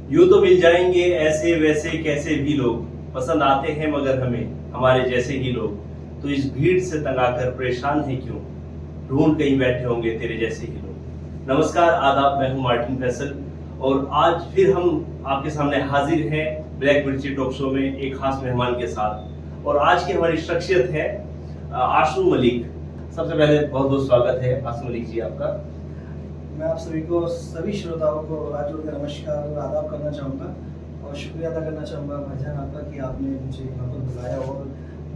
यूं तो मिल जाएंगे ऐसे वैसे कैसे भी लोग, पसंद आते हैं मगर हमें हमारे जैसे ही लोग। तो इस भीड़ से तंग आकर परेशान है क्यों, ढूंढ कहीं बैठे होंगे तेरे जैसे ही लोग। नमस्कार, आदाब, मैं हूं मार्टिन फैसल और आज फिर हम आपके सामने हाजिर हैं ब्लैक मिर्ची टॉक शो में एक खास मेहमान के साथ। और आज की हमारी शख्सियत है आशू मलिक। सबसे पहले बहुत बहुत स्वागत है आशू मलिक जी आपका। मैं आप सभी को, सभी श्रोताओं को हाथ जोड़कर नमस्कार और आदाब करना चाहूँगा और शुक्रिया अदा करना चाहूँगा भाईजान आपका कि आपने मुझे यहाँ पर बुलाया और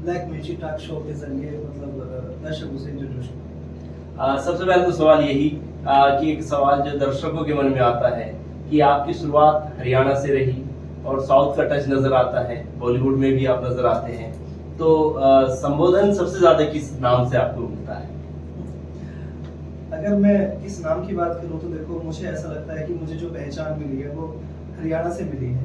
ब्लैक मिर्ची टॉक शो के जरिए दर्शकों से इंट्रोड्यूस किया। सबसे पहले तो सवाल यही कि एक सवाल जो दर्शकों के मन में आता है कि आपकी शुरुआत हरियाणा से रही और साउथ का टच नजर आता है, बॉलीवुड में भी आप नजर आते हैं, तो संबोधन सबसे ज्यादा किस नाम से आपको मिलता है? अगर मैं इस नाम की बात करूं तो देखो, मुझे ऐसा लगता है कि मुझे जो पहचान मिली है वो हरियाणा से मिली है।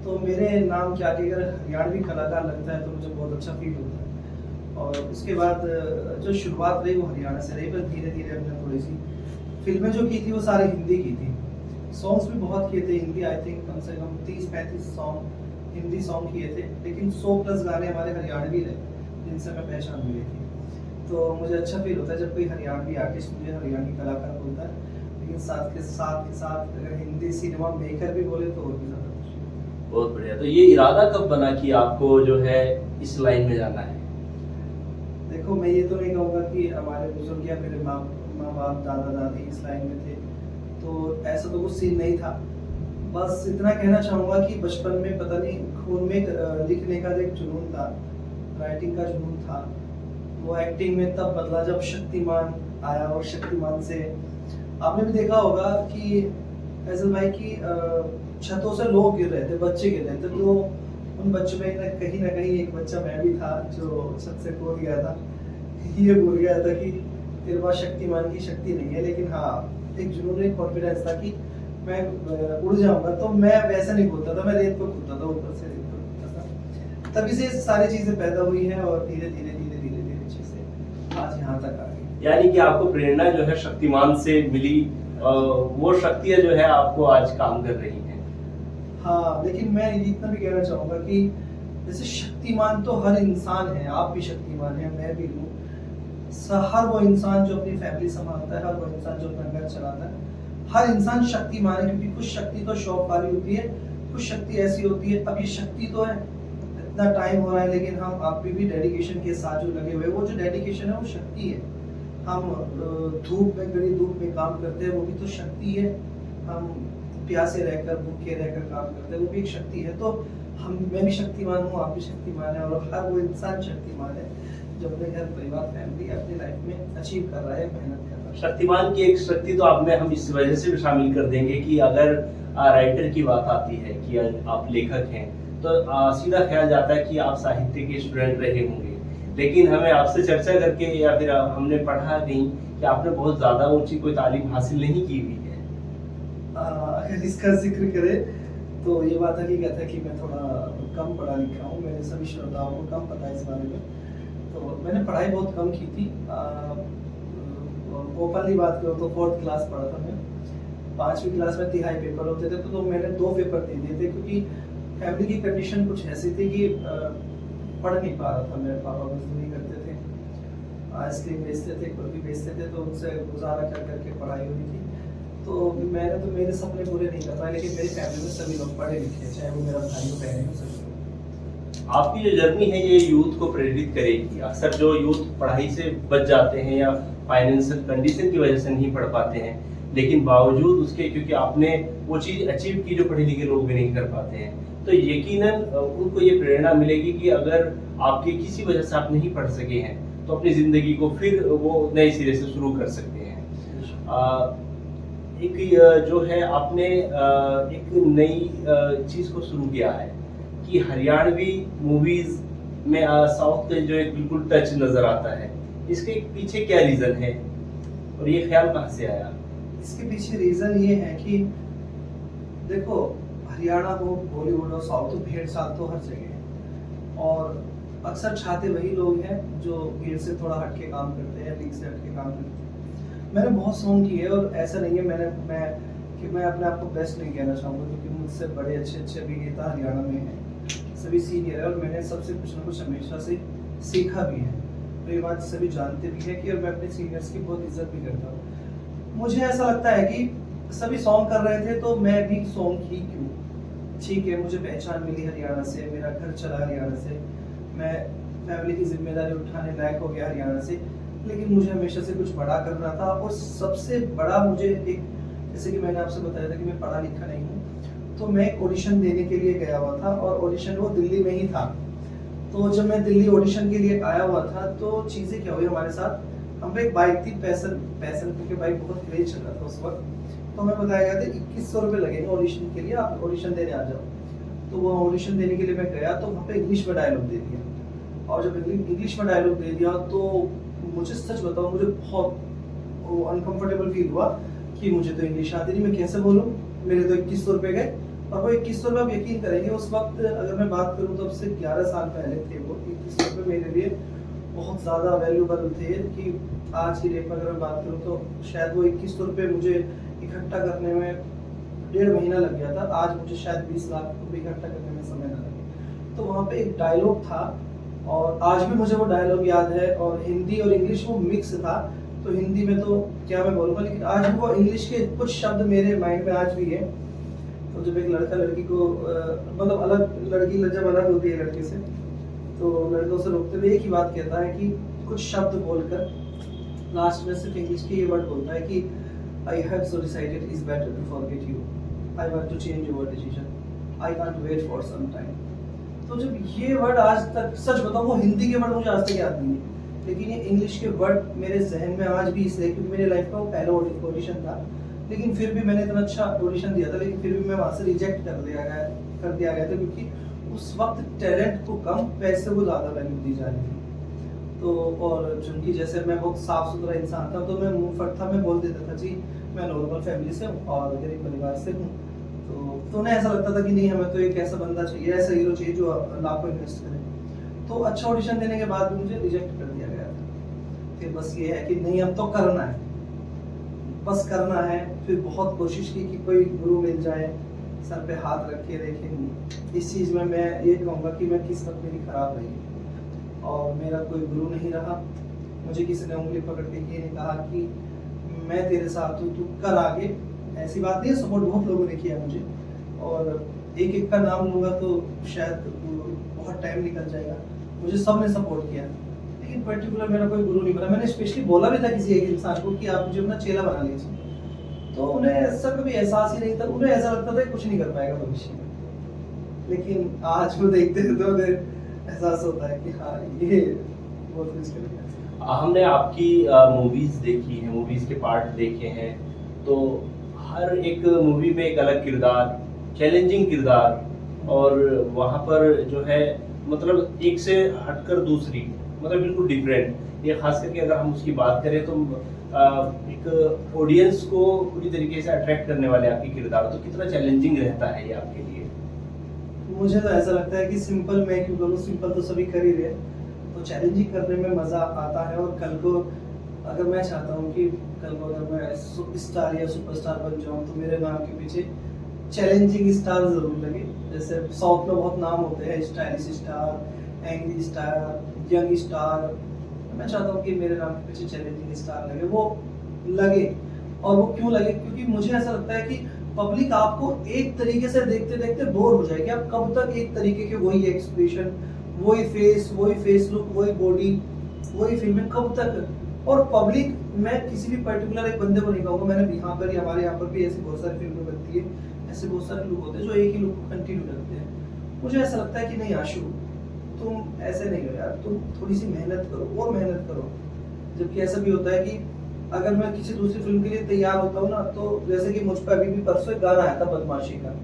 तो मेरे नाम क्या कि अगर हरियाणवी कलाकार लगता है तो मुझे बहुत अच्छा फील होता है। और उसके बाद जो शुरुआत रही वो हरियाणा से रही, पर धीरे धीरे हमने थोड़ी सी फिल्में जो की थी वो सारी हिंदी की थी। सॉन्ग्स भी बहुत किए थे हिंदी, आई थिंक कम से कम 30-35 सॉन्ग हिंदी सॉन्ग किए थे, लेकिन 100+ गाने हमारे हरियाणवी रहे जिनसे मैं पहचान मिली थी। तो मुझे अच्छा फील होता है जब कोई हरियाणवी आर्टिस्ट मुझे हरियाणवी कलाकार बोलता है, लेकिन साथ अगर हिंदी सिनेमा मेकर भी बोले तो और भी ज़्यादा खुशी। बहुत बढ़िया। तो ये इरादा कब बना कि आपको जो है इस लाइन में जाना है? देखो, मैं ये तो नहीं कहूँगा कि हमारे बुजुर्ग या मेरे माँ बाप दादा दादी इस लाइन में थे, तो ऐसा तो कुछ सीन नहीं था। बस इतना कहना चाहूँगा कि बचपन में पता नहीं खून में लिखने का एक जुनून था, राइटिंग का जुनून था। वो एक्टिंग में तब बदला जब शक्तिमान आया, और शक्तिमान से आपने भी देखा होगा कि फैजल भाई की छतों से लोग गिर रहे थे, बच्चे गिर रहे थे, तो उन बच्चों में ना कहीं एक बच्चा मैं भी था जो छत से कूद गया था। ये भूल गया था कि तेरे पास शक्तिमान की शक्ति नहीं है, लेकिन हाँ एक जुनून, एक कॉन्फिडेंस था कि मैं उड़ जाऊंगा। तो मैं वैसे नहीं कूदता था, मैं रेत पर कूदता था, ऊपर से रेत पर कूदता था। तभी से सारी चीजें पैदा हुई है और धीरे धीरे चीजें आज यहाँ तक आ गई। यानी कि आपको प्रेरणा जो है शक्तिमान से मिली, वो शक्तियां जो है आपको आज काम कर रही हैं। हाँ, लेकिन मैं इतना भी कहना चाहूंगा कि जैसे शक्तिमान तो हर इंसान है, आप भी शक्तिमान है, मैं भी हूँ। हर वो इंसान जो अपनी फैमिली संभालता है, हर वो इंसान जो अपना घर चलाता है, हर इंसान शक्तिमान है। क्योंकि कुछ शक्ति तो शौक वाली होती है, कुछ शक्ति ऐसी होती है, अब ये शक्ति तो है, इतना टाइम हो रहा है, लेकिन हम आप भी डेडिकेशन के साथ जो लगे हुए, वो जो डेडिकेशन है वो शक्ति है। हम धूप में, कड़ी धूप में काम करते हैं, वो भी तो शक्ति है। हम प्यासे रहकर, भूखे रहकर काम करते हैं, वो भी एक शक्ति है। तो मैं भी शक्तिमान हूँ, आप भी शक्तिमान है, और हर वो इंसान शक्तिमान है जो अपने घर परिवार फैमिली अपनी लाइफ में अचीव कर रहा है, मेहनत कर रहा है। शक्तिमान की एक शक्ति तो आप में हम इस वजह से भी शामिल कर देंगे कि अगर राइटर की बात आती है कि आप लेखक हैं, तो सीधा ख्याल जाता है कि आप साहित्य के स्टूडेंट रहे होंगे। लेकिन हमें आपसे चर्चा करके या फिर हमने पढ़ा नहीं कि आपने बहुत ज्यादा ऊंची कोई तालीम हासिल नहीं की हुई है। अगर इसका जिक्र करें तो ये बात हकीकत है कि मैं थोड़ा कम पढ़ा लिखा हूँ। मेरे सभी श्रोताओं को कम पता है इस बारे में। तो मैंने पढ़ाई बहुत कम की थी। ओपनली बात करूँ तो 4th क्लास पढ़ा था मैं। 5वीं क्लास में तिहाई पेपर होते थे, तो मैंने 2 पेपर दे दिए थे, क्योंकि फैमिली की कंडीशन कुछ ऐसी थी कि पढ़ नहीं पा रहा था। मेरे पापा मजदूरी करते थे, आइसक्रीम बेचते थे, कुल्फी बेचते थे, तो उनसे गुजारा कर करके पढ़ाई हुई थी। तो मैंने तो मेरे सपने पूरे नहीं कर पाए, लेकिन मेरी फैमिली में सभी लोग पढ़े लिखे हैं, चाहे वो मेरा भाई हो, बहन हो, सभी लोग। आपकी जो जर्नी है ये यूथ को प्रेरित करेगी। अक्सर जो यूथ पढ़ाई से बच जाते हैं या फाइनेंशियल कंडीशन की वजह से नहीं पढ़ पाते हैं, लेकिन बावजूद उसके क्योंकि आपने वो चीज अचीव की जो पढ़े लिखे लोग भी नहीं कर पाते हैं, तो यकीनन उनको ये प्रेरणा मिलेगी कि अगर आपके किसी वजह से आप नहीं पढ़ सके हैं तो अपनी जिंदगी को फिर वो नए सिरे से शुरू कर सकते हैं। एक जो है आपने एक नई चीज को शुरू किया है कि हरियाणवी मूवीज में साउथ का जो एक बिल्कुल टच नजर आता है। इसके पीछे क्या रीजन है और ये ख्याल कहाँ से आया? इसके पीछे रीजन ये है कि देखो, हरियाणा हो, बॉलीवुड हो, साउथ हो, भीड़ साथ तो हर जगह है, और अक्सर चाहते वही लोग हैं जो भीड़ से थोड़ा हटके काम करते हैं, लीग से हटके काम करते हैं। मैंने बहुत सॉन्ग किए, और ऐसा नहीं है मैं कि मैं अपने आप को बेस्ट नहीं कहना चाहूँगा, क्योंकि मुझसे बड़े अच्छे अच्छे अभिनेता हरियाणा में हैं, सभी सीनियर है और मैंने सबसे कुछ ना कुछ हमेशा से सीखा भी है। तो ये बात सभी जानते भी हैं कि और मैं अपने सीनियर्स की बहुत इज्जत भी करता हूँ। मुझे ऐसा लगता है कि सभी सॉन्ग कर रहे थे तो मैं भी सॉन्ग ही क्यों। ठीक है, मुझे पहचान मिली हरियाणा से, मेरा घर चला हरियाणा से, मैं फैमिली की जिम्मेदारी उठाने लायक हो गया हरियाणा से, लेकिन मुझे हमेशा से कुछ बड़ा करना था। और सबसे बड़ा मुझे एक, जैसे कि मैंने आपसे बताया था कि मैं पढ़ा लिखा नहीं हूँ, तो मैं एक ऑडिशन देने के लिए गया हुआ था और ऑडिशन वो दिल्ली में ही था। तो जब मैं दिल्ली ऑडिशन के लिए आया हुआ था तो चीज़ें क्या हुई हमारे साथ, हम पे एक बाइक थी पैसन क्योंकि बाइक बहुत क्रेज चल रहा था उस वक्त। तो हमें बताया गया था 2100 रुपये लगेंगे ऑडिशन के लिए, आप ऑडिशन देने आ जाओ। तो वो ऑडिशन देने के लिए मैं गया तो वहाँ पे इंग्लिश में डायलॉग दे दिया, और जब इंग्लिश में डायलॉग दे दिया तो मुझे सच बताऊँ, मुझे बहुत अनकंफर्टेबल फील हुआ कि मुझे तो इंग्लिश आती नहीं, मैं कैसे बोलूँ, मेरे तो 2100 रुपये गए। और वो 2100 रुपये आप यकीन करेंगे उस वक्त अगर मैं बात करूँ तो अब से 11 साल पहले थे वो 2100 रुपये मेरे लिए बहुत ज़्यादा वैल्यूबल थे। कि आज की डेट में अगर मैं बात करूँ तो शायद वो 2100 रुपये मुझे इकट्ठा करने में 1.5 महीना लग गया था, आज मुझे शायद 20 लाख रुपये इकट्ठा करने में समय ना लगे। तो वहाँ पे एक डायलॉग था और आज भी मुझे वो डायलॉग याद है, और हिंदी और इंग्लिश वो मिक्स था। तो हिंदी में तो क्या मैं बोलूँगा, लेकिन आज भी वो इंग्लिश के कुछ शब्द मेरे माइंड में आज भी है। तो जब एक लड़का लड़की को मतलब अलग, लड़की जब अलग होती है लड़के से, तो लड़कों से रोकते हुए एक ही बात कहता है कि कुछ शब्द बोलकर लास्ट में सिर्फ इंग्लिश के ये वर्ड बोलता है कि I have so decided it's better to forget you, I want to change your decision, I can't wait for some time. तो जब ये वर्ड आज तक, सच बताऊं वो हिंदी के वर्ड मुझे आज तक याद नहीं है, लेकिन ये इंग्लिश के वर्ड मेरे जहन में आज भी इसलिए क्योंकि मेरे लाइफ का वो पहला ऑडिशन था। लेकिन फिर भी मैंने इतना अच्छा ऑडिशन दिया था, लेकिन फिर भी मैं वहाँ से रिजेक्ट कर दिया गया था, क्योंकि उस वक्त टैलेंट को कम, पैसे को ज़्यादा वैल्यू दी जा रही थी। तो और चूंकि जैसे मैं बहुत साफ सुथरा इंसान था तो मैं मुंह फट था, मैं बोल देता था जी मैं नॉर्मल फैमिली से हूँ और गरीब परिवार से हूँ। तो उन्हें ऐसा लगता था कि नहीं, हमें तो एक ऐसा बंदा चाहिए, ऐसा हीरो चाहिए जो लाखों इन्वेस्ट करे। तो अच्छा ऑडिशन देने के बाद भी मुझे रिजेक्ट कर दिया गया था। फिर बस ये है कि नहीं, अब तो करना है, बस करना है। फिर बहुत कोशिश की कि कोई गुरु मिल जाए, सर पे हाथ रख के देखें। इस चीज़ में मैं ये कहूँगा कि मैं किस्मत मेरी खराब रही और मेरा कोई गुरु नहीं रहा। मुझे किसी ने उंगली पकड़ के ये नहीं कहा कि मैं तेरे साथ हूँ, तू कर आगे। ऐसी बात नहीं है, सपोर्ट बहुत लोगों ने किया मुझे, और एक एक का नाम लूँगा तो शायद बहुत टाइम निकल जाएगा। मुझे सब ने सपोर्ट किया, लेकिन पर्टिकुलर मेरा कोई गुरु नहीं बना। मैंने स्पेशली बोला भी था किसी एक इंसान को कि आप मुझे अपना चेला बना लीजिए, तो उन्हें ऐसा कभी एहसास ही नहीं था। उन्हें ऐसा लगता था कुछ नहीं कर पाएगा भविष्य में, लेकिन आज वो देखते थे तो उन्हें एहसास होता है कि हाँ ये बहुत कुछ कर गया। हमने आपकी मूवीज देखी है, मूवीज के पार्ट देखे हैं, तो हर एक मूवी में एक अलग किरदार, चैलेंजिंग किरदार, और वहाँ पर जो है मतलब एक से हटकर दूसरी, मतलब बिल्कुल डिफरेंट। ये खास करके अगर हम उसकी बात करें तो एक ऑडियंस को पूरी तरीके से अट्रैक्ट करने वाले आपके किरदार, तो कितना चैलेंजिंग रहता है ये आपके लिए? मुझे तो ऐसा लगता है कि सिंपल, मैं क्यों बोलूँ, सिंपल तो सभी कर ही रहे, तो चैलेंजिंग करने में मज़ा आता है। और कल को अगर मैं चाहता हूँ कि कल को अगर मैं स्टार या सुपरस्टार बन जाऊँ तो मेरे नाम के पीछे चैलेंजिंग स्टार ज़रूर लगे। जैसे साउथ में बहुत नाम होते हैं, stylish star, angry star, young star. मैं चाहता हूँ कि मेरे नाम के पीछे चैलेंजिंग स्टार लगे, वो लगे। और वो क्यों लगे? क्योंकि मुझे ऐसा लगता है कि पब्लिक आपको एक तरीके से देखते देखते बोर हो जाएगी। आप कब तक एक तरीके के वही एक्सप्रेशन, वही फेस लुक, वही बॉडी, वही फिल्में, कब तक? और पब्लिक, मैं किसी भी पर्टिकुलर एक बंदे को नहीं कहूँगा, मैंने यहाँ पर, हमारे यहाँ पर भी ऐसी बहुत सारी फिल्में बनती है, ऐसे बहुत सारे लोग होते हैं जो एक ही लुक को कंटिन्यू करते हैं। मुझे ऐसा लगता है कि नहीं आशु, तुम ऐसे नहीं हो यार, तुम थोड़ी सी मेहनत करो और मेहनत करो। जबकि ऐसा भी होता है कि अगर मैं किसी दूसरी फिल्म के लिए तैयार होता हूँ ना, तो जैसे कि मुझ पर अभी भी परसों एक गाना आया था बदमाशी का,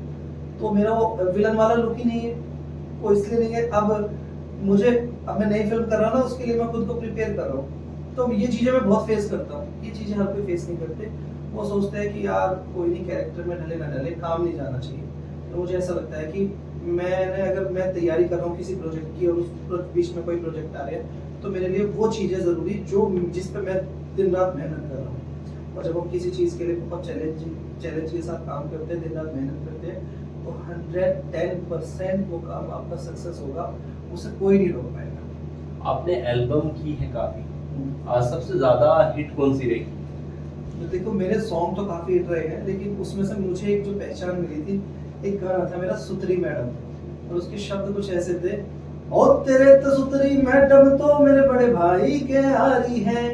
तो मेरा वो विलन वाला लुक ही नहीं है। वो इसलिए नहीं है, अब मैं नई फिल्म कर रहा हूँ ना, उसके लिए मैं खुद को प्रिपेयर कर रहा हूँ। तो ये चीज़ें मैं बहुत फेस करता हूँ, ये चीज़ें हर कोई फेस नहीं करते। वो सोचते हैं कि यार कोई नहीं, कैरेक्टर में ढले ना ढले, काम नहीं जाना चाहिए। तो मुझे ऐसा लगता है कि अगर मैं तैयारी कर रहा हूँ किसी प्रोजेक्ट की और उस बीच में कोई प्रोजेक्ट आ रहा है, तो मेरे लिए वो चीज़ें ज़रूरी जिस पर मैं दिन रात मेहनत कर रहा हूँ। और जब हम किसी चीज़ के लिए बहुत चैलेंज के साथ काम करते हैं, दिन रात मेहनत करते हैं, तो 110% वो काम आपका सक्सेस होगा, उसे कोई नहीं रोक पाएगा। आपने एल्बम की है काफी, सबसे ज्यादा हिट कौन सी रही? तो देखो मेरे सॉन्ग तो काफ़ी हिट रहे हैं, लेकिन उसमें से मुझे एक जो पहचान मिली थी, एक गाना था मेरा सुतरी मैडम, और उसके शब्द कुछ ऐसे थे, और तेरे तो सुतरी मैडम तो मेरे बड़े भाई के हारी हैं।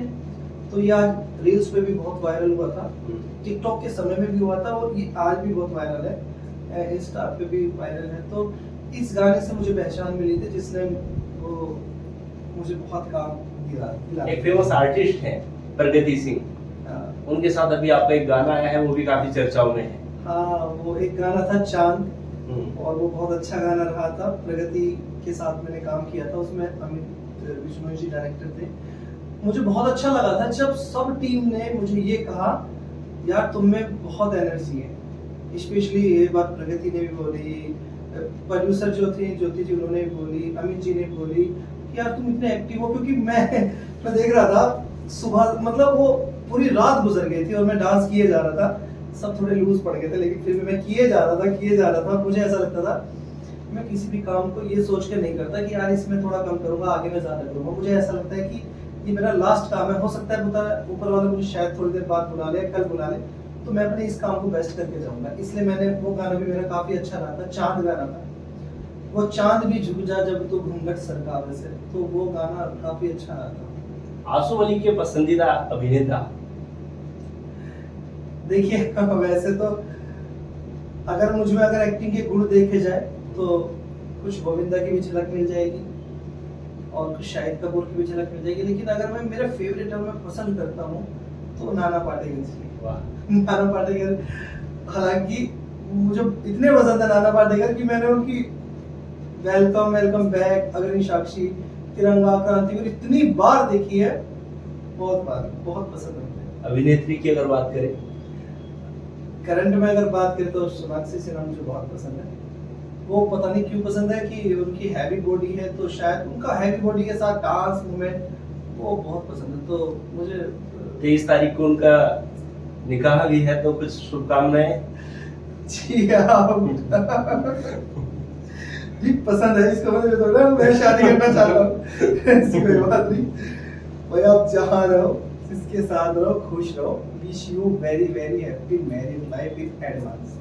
तो ये आज रील्स पे भी बहुत वायरल हुआ था, टिकटॉक के समय में भी हुआ था, और ये आज भी बहुत वायरल है, इंस्टा पे भी वायरल है। तो इस गाने से मुझे पहचान मिली थी, जिसने वो मुझे बहुत काम दिला। एक फेमस आर्टिस्ट हैं प्रगति सिंह, हाँ। उनके साथ अभी आपका एक गाना आया है, वो भी काफी चर्चाओं में है। हाँ, वो एक गाना था चांद, और वो बहुत अच्छा गाना रहा था। प्रगति के साथ मैंने काम किया था, उसमें अमित बिश्नोई जी डायरेक्टर थे। मुझे बहुत अच्छा लगा था जब सब टीम ने मुझे ये कहा, यार तुम में बहुत एनर्जी है। स्पेशली ये बात प्रगति ने भी बोली, प्रोड्यूसर जो थे ज्योति जी, उन्होंने भी बोली, अमित जी ने बोली कि यार तुम इतने एक्टिव हो। क्योंकि मैं देख रहा था सुबह, मतलब वो पूरी रात गुजर गई थी और मैं डांस किए जा रहा था, सब थोड़े लूज पड़ गए थे, लेकिन फिर भी मैं किए जा रहा था। मुझे ऐसा लगता था, मैं किसी भी काम को ये सोच के नहीं करता कि यार इसमें थोड़ा कम करूंगा, आगे में ज्यादा करूंगा। मुझे ऐसा लगता है कि ये मेरा लास्ट काम है, हो सकता है ऊपर वाला मुझे शायद थोड़ी देर बाद बुला ले, कल बुला ले, तो मैं अपने इस काम को बेस्ट करके जाऊंगा। इसलिए मैंने वो गाना भी मेरा काफी अच्छा रहा था, चांद गाना था, वो चांद भी झुक जा जब तो घूंघट सरकावे से, तो वो गाना काफी अच्छा रहा था। आंसू अली के पसंदीदा अभिनेता? देखिए वैसे तो अगर मुझ में अगर एक्टिंग के गुण देखे जाए तो कुछ गोविंदा की भी झलक मिल जाएगी और कुछ शाहिद कपूर की भी झलक मिल जाएगी, लेकिन अगर मैं मेरा फेवरेट और मैं पसंद करता हूँ तो नाना पाटेकर जी। नाना पाटेकर, हालांकि मुझे इतने पसंद है नाना पाटेकर कि मैंने उनकी वेलकम बैक, अग्नि साक्षी, तिरंगा, क्रांतिवीर इतनी बार देखी है, बहुत बार, बहुत पसंद है। अभिनेत्री की अगर बात करें, करंट में अगर बात करें तो सोनाक्षी सिन्हा मुझे बहुत पसंद है। वो पता नहीं क्यों पसंद है कि उनकी हैवी बॉडी है, तो शायद उनका हैवी बॉडी के साथ डांस मूवमेंट वो बहुत पसंद है। तो मुझे 23 तारीख को उनका निकाह भी है, तो कुछ शुभकामनाएं। जी जी पसंद है, इसका मतलब थोड़ा मैं शादी करना चाह रहा हूँ ऐसी कोई बात नहीं भाई, आप जहाँ रहो, जिसके साथ रहो, खुश रहो। Wish you very very happy married life in advance.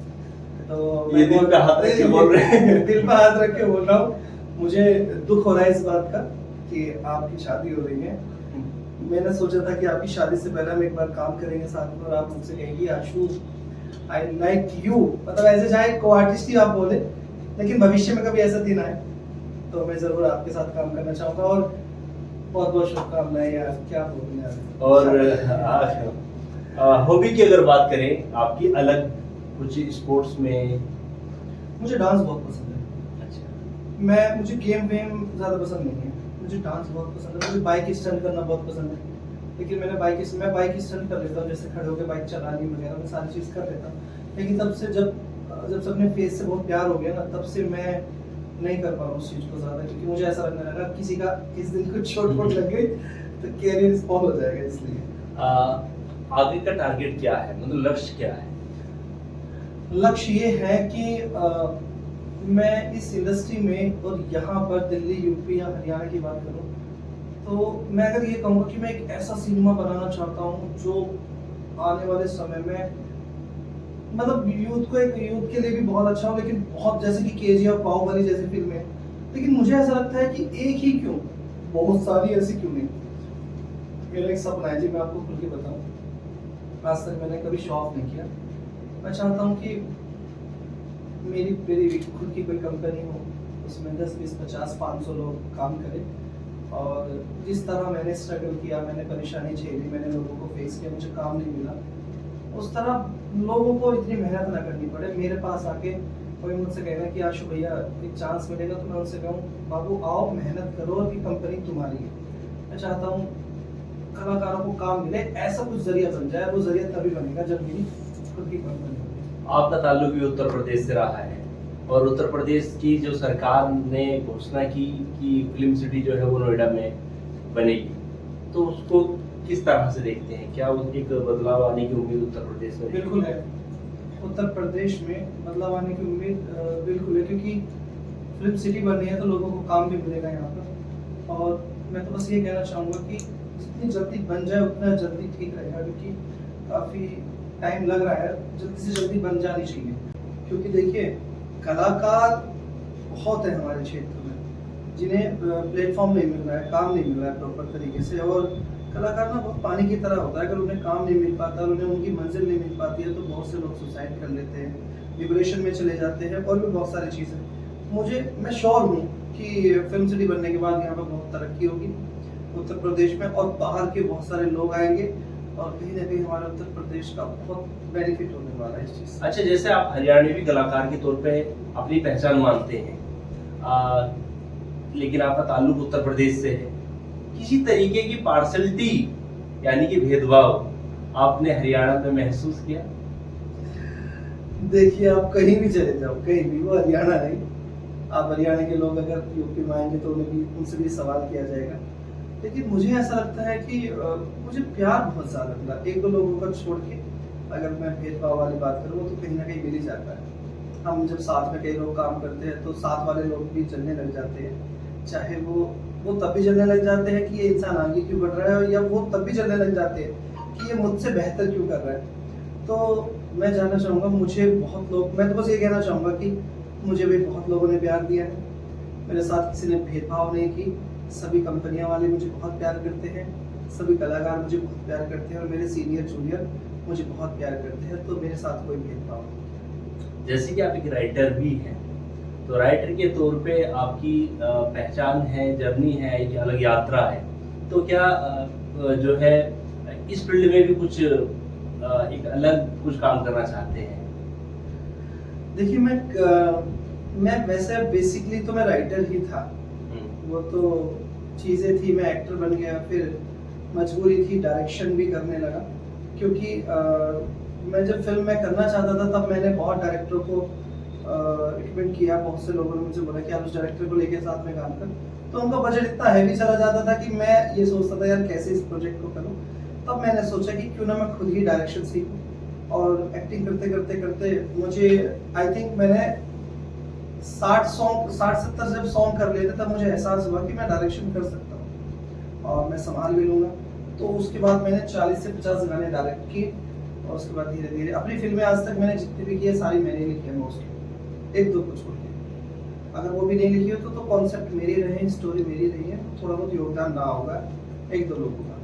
तो ये दिल पे हाथ रख के बोल रहे हैं। दिल पे हाथ रख के बोल रहा हूँ। मुझे दुख हो रहा है इस बात का कि आपकी शादी हो रही है। मैंने सोचा था कि आपकी शादी से पहले हम एक बार काम करेंगे साथ में, और आप मुझसे कहेंगी आशु आई लाइक यू, मतलब ऐसे चाहे को आर्टिस्ट ही आप बोले, लेकिन भविष्य में कभी ऐसा दिन आए तो मैं जरूर आपके साथ काम करना चाहूंगा। और बहुत बहुत शुभकामनाएं यार, क्या बोलूं यार। और हॉबी की अगर बात करें आपकी, अलग कुछ स्पोर्ट्स में? मुझे डांस बहुत पसंद है। अच्छा। मुझे गेम ज्यादा पसंद नहीं है, मुझे डांस बहुत पसंद है। मुझे बाइक स्टंट करना बहुत पसंद है, लेकिन मैं बाइक स्टंट कर लेता हूँ, जैसे खड़े होकर बाइक चलानी वगैरह, मैं सारी चीज कर लेता हूँ। लेकिन तब से जब सबने फेस से बहुत प्यार हो गया ना, तब से मैं नहीं कर पा रहा उस चीज को ज्यादा, क्योंकि मुझे ऐसा लगने लगा किसी का किस दिन कुछ चोट लग गई तो कैरियर स्पॉइल हो जाएगा। इसलिए आगे का टारगेट क्या है, मतलब लक्ष्य क्या है? लक्ष्य ये है कि मैं इस इंडस्ट्री में, और यहाँ पर दिल्ली, यूपी या हरियाणा की बात करूँ, तो मैं अगर ये कहूँगा कि मैं एक ऐसा सिनेमा बनाना चाहता हूँ जो आने वाले समय में, मतलब यूथ के लिए भी बहुत अच्छा हो, लेकिन बहुत, जैसे कि केजीएफ, बाहुबली जैसी फिल्में। लेकिन मुझे ऐसा लगता है कि एक ही क्यों, बहुत सारी ऐसी क्यों नहीं। मेरा एक सपना है जी, मैं आपको खुल के बताऊं, आज तक मैंने कभी शो ऑफ नहीं किया। मैं चाहता हूं कि मेरी खुद की कोई कंपनी हो, उसमें 10, 20, 50, 500 लोग काम करें, और जिस तरह मैंने स्ट्रगल किया, मैंने परेशानी झेली, मैंने लोगों को फेस किया, मुझे काम नहीं मिला, उस तरह लोगों को इतनी मेहनत ना करनी पड़े। मेरे पास आके कोई मुझसे कहेगा कि आशु भैया एक चांस मिलेगा, तो मैं उनसे कहूँ बाबू आओ, मेहनत करो, और ये कंपनी तुम्हारी है। मैं चाहता हूँ कलाकारों को काम मिले, ऐसा कुछ जरिया बन जाए। वो जरिया तभी बनेगा जब मेरी खुद की कंपनी होगी। आपका ताल्लुक भी उत्तर प्रदेश से रहा है, और उत्तर प्रदेश की जो सरकार ने घोषणा की कि फिल्म सिटी जो है वो नोएडा में बनेगी, तो उसको किस तरह से देखते हैं? क्या एक बदलाव आने की उम्मीद उत्तर प्रदेश में? बिल्कुल है। उत्तर प्रदेश में बदलाव आने की उम्मीद बिल्कुल है, क्योंकि फिल्म सिटी बन रही है तो लोगों को काम भी मिलेगा यहाँ पर। और मैं तो बस ये कहना चाहूँगा कि जितनी जल्दी बन जाए उतना जल्दी ठीक रहेगा, क्योंकि काफ़ी टाइम लग रहा है, जल्दी से जल्दी बन जानी चाहिए। क्योंकि देखिए, कलाकार बहुत है हमारे क्षेत्र में जिन्हें प्लेटफॉर्म नहीं मिल रहा है, काम नहीं मिल रहा है प्रॉपर तरीके से। और कलाकार ना बहुत पानी की तरह होता है, अगर उन्हें काम नहीं मिल पाता, उन्हें उनकी मंजिल नहीं मिल पाती है, तो बहुत से लोग सुसाइड कर लेते हैं, डिप्रेशन में चले जाते हैं, और भी बहुत सारी चीज़ें। मैं श्योर हूँ कि फिल्म सिटी बनने के बाद यहाँ पर बहुत तरक्की होगी उत्तर प्रदेश में, और बाहर के बहुत सारे लोग आएंगे, और कहीं ना कहीं हमारे उत्तर प्रदेश का बहुत बेनिफिट होने वाला है इस चीज़ से। अच्छा, जैसे आप हरियाणवी कलाकार के तौर पे अपनी पहचान मानते हैं, लेकिन आपका ताल्लुक उत्तर प्रदेश से है, किसी तरीके की पार्शलिटी यानी कि भेदभाव आपने हरियाणा में महसूस किया? देखिए, आप कहीं भी चले जाओ, कहीं भी, वो हरियाणा नहीं, आप हरियाणा के लोग अगर यूपी में आएंगे तो उनसे भी सवाल किया जाएगा। लेकिन मुझे ऐसा लगता है कि मुझे प्यार बहुत ज़्यादा मिला। एक दो लोगों का छोड़ के अगर मैं भेदभाव वाली बात करूँ तो कहीं ना कहीं मिल ही जाता है। हम जब साथ में कई लोग काम करते हैं तो साथ वाले लोग भी जलने लग जाते हैं, चाहे वो तब भी जलने लग जाते हैं कि ये इंसान आगे क्यों बढ़ रहा है, या वो तब भी जलने लग जाते हैं कि ये मुझसे बेहतर क्यों कर रहा है। तो मैं जानना चाहूँगा, मुझे बहुत लोग, मैं तो बस ये कहना चाहूँगा कि मुझे भी बहुत लोगों ने प्यार दिया है, मेरे साथ किसी ने भेदभाव नहीं की। सभी कंपनियां वाले मुझे बहुत प्यार करते हैं, सभी कलाकार मुझे बहुत प्यार करते हैं, और मेरे सीनियर जूनियर मुझे बहुत प्यार करते हैं, तो मेरे साथ कोई भेदभाव नहीं। जैसे कि आप एक राइटर भी हैं, तो राइटर के तौर पे आपकी पहचान है, जर्नी है, एक अलग यात्रा है, तो क्या जो है इस फील्ड में भी कुछ एक अलग कुछ काम करना चाहते हैं? देखिए, मैं वैसे बेसिकली तो मैं राइटर ही था, वो तो चीज़ें थी, मैं एक्टर बन गया, फिर मजबूरी थी, डायरेक्शन भी करने लगा। क्योंकि मैं जब फिल्म में करना चाहता था तब मैंने बहुत डायरेक्टरों को रिकमेंड किया, बहुत से लोगों ने मुझे बोला कि आप उस डायरेक्टर को लेके साथ में काम कर। तो उनका बजट इतना हैवी चला जाता था कि मैं ये सोचता था यार कैसे इस प्रोजेक्ट को करूँ। तब मैंने सोचा कि क्यों ना मैं खुद ही डायरेक्शन सीखूँ, और एक्टिंग करते करते करते मुझे आई थिंक मैंने 60-70 जब सॉन्ग कर लेते तब मुझे एहसास हुआ कि मैं डायरेक्शन कर सकता हूँ और मैं संभाल भी लूँगा। तो उसके बाद मैंने 40 से 50 गाने डायरेक्ट किए, और उसके बाद धीरे धीरे अपनी फिल्में आज तक मैंने जितनी भी की है सारी मैंने लिखी है मोस्टली, एक दो कुछ छोड़ के। अगर वो भी नहीं लिखी हो तो कॉन्सेप्ट मेरी रहे, स्टोरी मेरी रही है, थोड़ा बहुत योगदान रहा होगा एक दो लोगों का।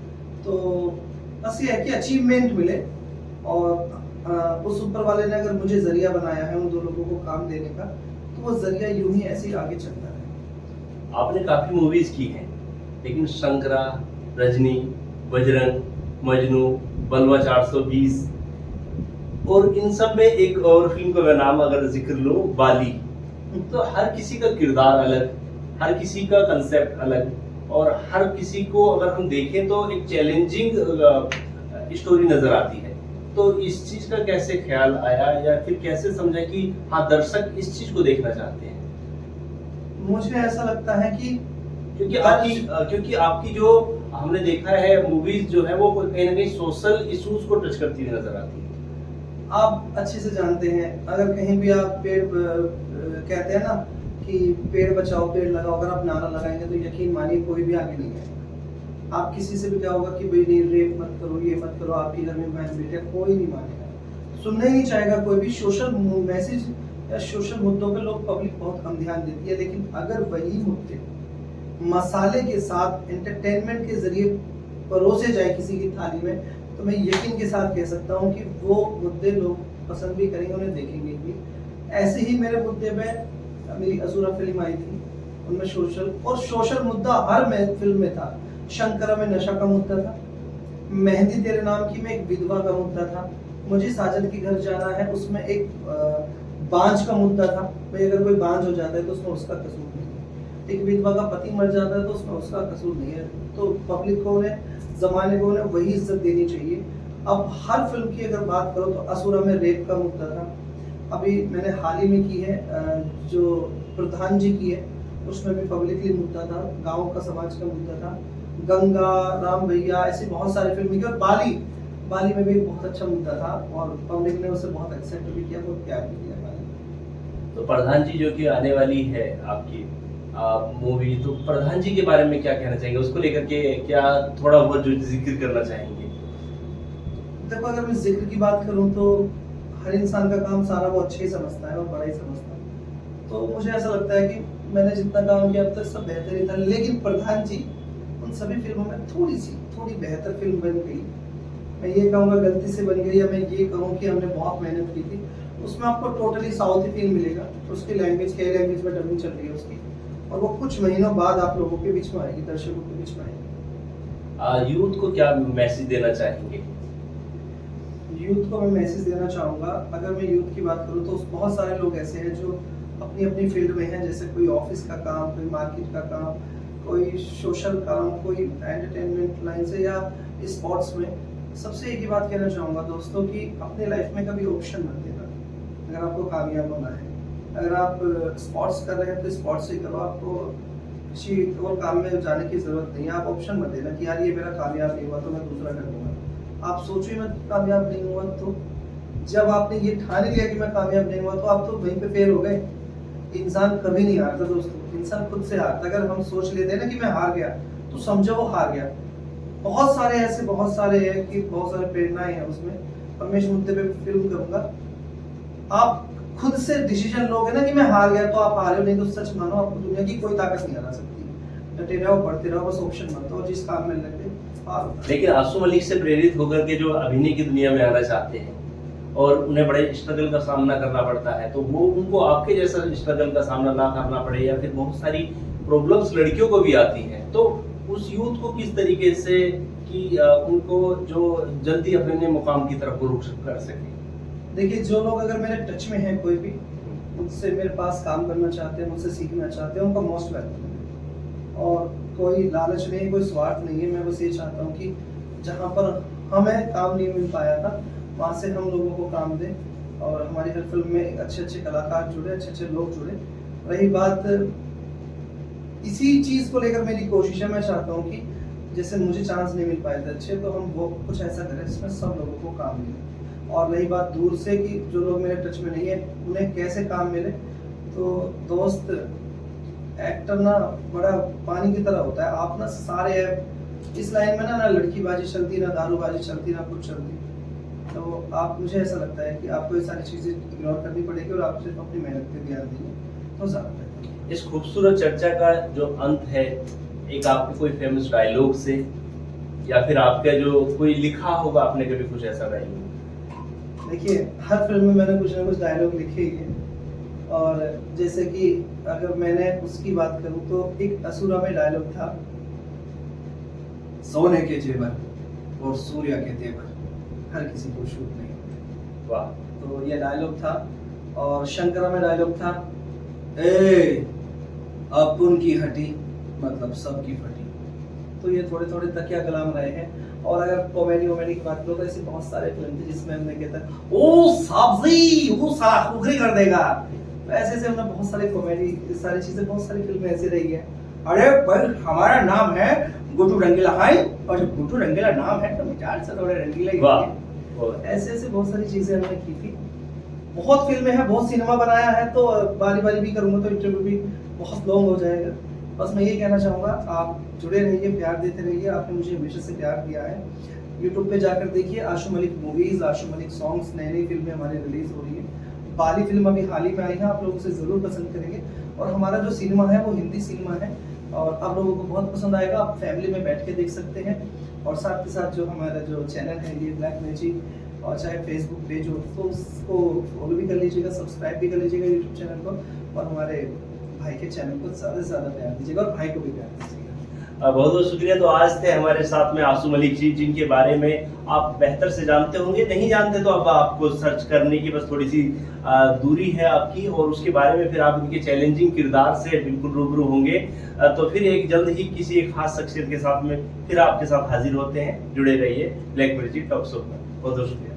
तो बस ये है कि अचीवमेंट मिले, और उस ऊपर वाले ने अगर मुझे जरिया बनाया है उन दो लोगों को काम देने का, तो वो जरिया यूं ही ऐसे ही आगे चलता है। आपने काफी मूवीज की हैं, लेकिन शंकरा, रजनी, बजरंग, मजनू, बलवा 420, और इन सब में एक और फिल्म का मैं नाम अगर जिक्र लूं, बाली, तो हर किसी का किरदार अलग, हर किसी का कंसेप्ट अलग, और हर किसी को अगर हम देखें तो एक चैलेंजिंग स्टोरी नजर आती है। तो इस चीज का कैसे ख्याल आया, या फिर कैसे समझा कि हाँ दर्शक इस चीज को देखना चाहते हैं? मुझे ऐसा लगता है कि क्योंकि आपकी जो हमने देखा है मूवीज जो है वो कहीं ना कहीं सोशल इश्यूज को टच करती हुई नजर आती है। आप अच्छे से जानते हैं, अगर कहीं भी आप पेड़ कहते हैं ना कि पेड़ बचाओ पेड़ लगाओ, अगर आप नारा लगाएंगे तो यकीन मानिए कोई भी आगे नहीं है। आप किसी से भी क्या होगा कि भाई नहीं रेप मत करो, ये मत करो, आपकी घर में बहन बेटे, कोई नहीं मानेगा, सुनना ही नहीं चाहेगा कोई भी। सोशल मैसेज या सोशल मुद्दों पे लोग पब्लिक बहुत कम ध्यान देती है, लेकिन अगर वही मुद्दे मसाले के साथ एंटरटेनमेंट के जरिए परोसे जाए किसी की थाली में, तो मैं यकीन के साथ कह सकता हूँ कि वो मुद्दे लोग पसंद भी करेंगे, उन्हें देखेंगे भी। ऐसे ही मेरे मुद्दे पे मेरी असूरा फिल्म आई थी, उनमें सोशल मुद्दा हर फिल्म में था। शंकरा में नशा का मुद्दा था, मेहंदी तेरे नाम की में एक विधवा का मुद्दा था, मुझे साजन के घर जाना है उसमें एक बांझ का मुद्दा था। भाई अगर कोई बांझ हो जाता है तो उसमें उसका कसूर नहीं है, एक विधवा का पति मर जाता है तो उसमें उसका कसूर नहीं है। तो पब्लिक को उन्हें, जमाने को उन्हें वही इज्जत देनी चाहिए। अब हर फिल्म की अगर बात करो तो असुरा में रेप का मुद्दा था, अभी मैंने हाल ही में की है जो प्रधान जी की है, उसमें भी पब्लिकली मुद्दा था, गांव का समाज का मुद्दा था। गंगा, राम भैया, ऐसी बहुत सारी फिल्में की। और बाली, बाली में भी एक बहुत अच्छा मुद्दा था और पब्लिक ने उसे बहुत एक्सेप्ट भी किया, बहुत प्यार भी किया बाली। तो प्रधान जी जो कि आने वाली है आपकी मूवी, तो प्रधान जी के बारे में क्या कहना चाहेंगे, उसको लेकर के क्या थोड़ा बहुत जो जिक्र करना चाहेंगे? देखो, अगर मैं जिक्र की बात करूं तो हर इंसान का काम सारा वो अच्छा ही समझता है और बड़ा ही समझता है। तो मुझे ऐसा लगता है कि मैंने जितना काम किया अब तक सब बेहतर ही था, लेकिन प्रधान जी उन सभी फिल्मों में थोड़ी बेहतर फिल्म बन गई। मैं ये कहूँगा गलती से बन गई, या मैं ये कहूँ कि हमने बहुत मेहनत की थी। उसमें आपको टोटली साउथी फिल्म मिलेगा, तो उसकी लैंग्वेज कई लैंग्वेज में डबिंग चल रही है उसकी, और वो कुछ महीनों बाद आप लोगों के बीच में आएगी, दर्शकों के बीच में आएगी। यूथ को क्या मैसेज देना चाहेंगे? यूथ को मैं मैसेज देना चाहूँगा, अगर मैं यूथ की बात करूँ तो बहुत सारे लोग ऐसे हैं जो अपनी अपनी फील्ड में हैं, जैसे कोई ऑफिस का काम, कोई मार्केट का काम, कोई सोशल काम, कोई एंटरटेनमेंट लाइन से या स्पोर्ट्स में। सबसे एक ही बात कहना चाहूँगा दोस्तों कि अपने लाइफ में कभी ऑप्शन मत देना। अगर आपको कामयाब होना है, अगर आप स्पोर्ट्स कर रहे हैं तो स्पोर्ट्स ही करो, आपको किसी और काम में जाने की जरूरत नहीं है। आप ऑप्शन मत देना कि यार ये मेरा कामयाब नहीं हुआ तो मैं दूसरा कर लूँगा। आप सोचो ही मत कामयाब नहीं हुआ तो, जब आपने ये ठान लिया कि मैं कामयाब नहीं हुआ तो आप तो वहीं पे फेल हो गए। इंसान कभी नहीं हारता दोस्तों, इंसान खुद से हारता। अगर हम सोच लेते हैं ना कि मैं हार गया, तो समझो वो हार गया। बहुत सारे हैं कि बहुत सारे प्रेरणाएं हैं उसमें, और मैं इस मुद्दे पे फिल्म करूंगा। आप खुद से डिसीजन लोगे ना कि मैं हार गया तो आप हारे हो, नहीं तो सच मानो आपको दुनिया की कोई ताकत नहीं हरा सकती। डटे रहो, बढ़ते रहो, बस ऑप्शन मत दो, जिस काम में लगे हार। लेकिन आसू मलिक से प्रेरित होकर के जो अभिनय की दुनिया में आना चाहते हैं और उन्हें बड़े स्ट्रगल का सामना करना पड़ता है, तो वो उनको आपके जैसा स्ट्रगल का सामना ना करना पड़े, या फिर बहुत सारी प्रॉब्लम्स लड़कियों को भी आती हैं, तो उस यूथ को किस तरीके से कि उनको जो जल्दी अपने मुकाम की तरफ रुख कर सके? देखिए, जो लोग अगर मेरे टच में हैं, कोई भी मुझसे मेरे पास काम करना चाहते हैं, मुझसे सीखना चाहते हैं, उनका मोस्ट वेलकम है। और कोई लालच नहीं, कोई स्वार्थ नहीं है। मैं बस ये चाहता हूँ कि जहाँ पर हमें काम नहीं मिल पाया था, वहाँ से हम लोगों को काम दें, और हमारी हर फिल्म में अच्छे अच्छे कलाकार जुड़े, अच्छे अच्छे लोग जुड़े। रही बात, इसी चीज़ को लेकर मेरी कोशिश है। मैं चाहता हूँ कि जैसे मुझे चांस नहीं मिल पाए थे अच्छे, तो हम वो कुछ ऐसा करें जिसमें सब लोगों को काम मिले। और रही बात दूर से कि जो लोग मेरे टच में नहीं है उन्हें कैसे काम मिले, तो दोस्त, एक्टर ना बड़ा पानी की तरह होता है। आप ना सारे इस लाइन में ना लड़कीबाजी चलती, ना दारूबाजी चलती, ना कुछ चलती। तो आप, मुझे ऐसा लगता है कि आपको ये सारी चीज़ें इग्नोर करनी पड़ेगी और आप सिर्फ अपनी मेहनत पे ध्यान देंगे तो ज़्यादा बेहतर है। इस खूबसूरत चर्चा का जो अंत है, एक आपके कोई फेमस डायलॉग से, या फिर आपका जो कोई लिखा होगा आपने कभी कुछ ऐसा डायलॉग? देखिए, हर फिल्म में मैंने कुछ ना कुछ डायलॉग लिखे ही हैं। और जैसे कि अगर मैंने उसकी बात करूं तो एक असुरा में डायलॉग था, सोने के जेवर और सूर्य के तेवर हर किसी को शूट नहीं होते। वाह। तो ये डायलॉग था। और शंकरा में डायलॉग था, ए अपुन की हटी मतलब सबकी फटी। तो ये थोड़े थोड़े तकिया कलाम रहे हैं। और अगर कॉमेडी की बात करो तो ऐसी बहुत सारे फिल्म थे जिसमें हमने कहता ओ साब्जी, वो साला खुखरी कर देगा। तो ऐसे हमने बहुत सारी कॉमेडी, सारी चीजें, बहुत सारी फिल्में ऐसी रही है। अरे भाई, हमारा नाम है गुड्डू रंगीला भाई, और जब गुड्डू रंगीला नाम है तो मिजाज से थोड़े रंगीला ही है। ऐसे बहुत सारी चीजें हमने की थी। बहुत फिल्में हैं, बहुत सिनेमा बनाया है, तो बारी बारी भी करूंगा तो इंटरव्यू भी बहुत लॉन्ग हो जाएगा। बस मैं ये कहना चाहूँगा, आप जुड़े रहिए, प्यार देते रहिए। आपने मुझे हमेशा से प्यार दिया है। यूट्यूब पे जाकर देखिए आशु मलिक मूवीज, आशु मलिक सॉन्ग्स, नई नई फिल्में हमारी रिलीज हो रही है। बाली फिल्म अभी हाल ही में आई है, आप लोग उसे जरूर पसंद करेंगे। और हमारा जो सिनेमा है वो हिंदी सिनेमा है, और आप लोगों को बहुत पसंद आएगा। आप फैमिली में बैठ के देख सकते हैं। और साथ के साथ जो हमारा जो चैनल है ये ब्लैक मैजिक, और चाहे फेसबुक पेज हो तो उसको फॉलो भी कर लीजिएगा, सब्सक्राइब भी कर लीजिएगा यूट्यूब चैनल को, और हमारे भाई के चैनल को ज़्यादा से ज़्यादा प्यार दीजिएगा, और भाई को भी प्यार दीजिएगा। बहुत बहुत शुक्रिया। तो आज थे हमारे साथ में आशु मलिक जी, जिनके बारे में आप बेहतर से जानते होंगे, नहीं जानते तो अब आपको सर्च करने की बस थोड़ी सी दूरी है आपकी, और उसके बारे में फिर आप उनके चैलेंजिंग किरदार से बिल्कुल रूबरू होंगे। तो फिर एक जल्द ही किसी एक खास शख्सियत के साथ में फिर आपके साथ हाजिर होते हैं। जुड़े रहिए ब्लैक मैजिक टॉक शो में। बहुत बहुत शुक्रिया।